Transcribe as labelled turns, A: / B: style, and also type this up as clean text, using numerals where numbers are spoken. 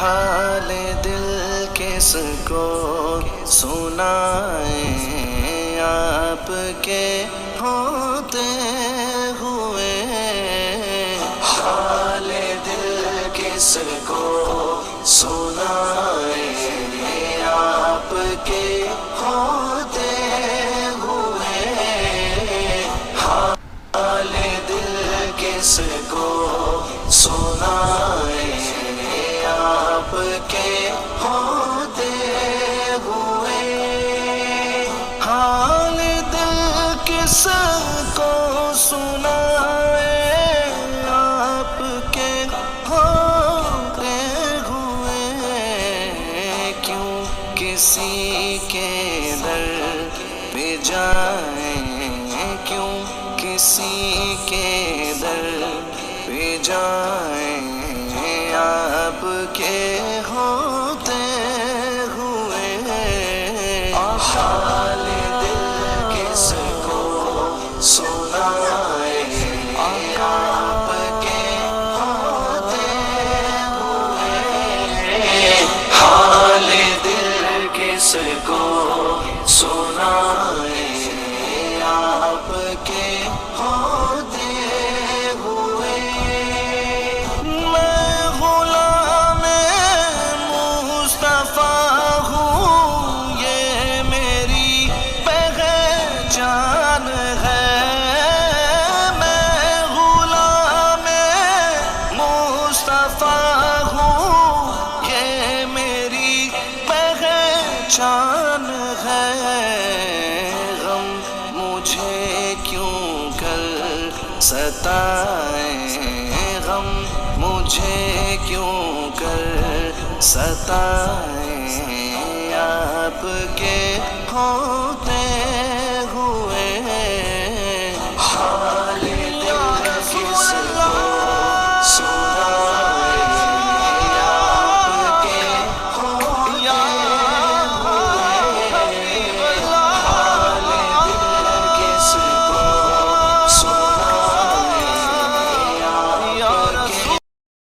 A: حال دل کس کو سنائیں آپ کے ہوتے ہوئے، حال دل کس کو سنائیں آپ کے ہوتے ہوئے، حال دل کس کو سنائیں آپ کے ہوتے ہوئے، حال دل کس کو سنائیں آپ کے ہوتے ہوئے، کیوں کسی کے در پہ جائیں، کیوں کسی کے در پہ جائیں آپ کے ہوتے ہوئے، حال دل کس کو سنائیں آپ کے ہوتے ہوئے، حال دل کس کو سنائیں آپ کے ہوتے ہوئے، میں غلام مصطفیٰ ہوں یہ میری پہچان ہے، میں غلام مصطفیٰ ہوں یہ میری پہچان ہے، غم مجھے کیوں کر ستائیں، غم مجھے کیوں کر ستائیں آپ کے ہوتے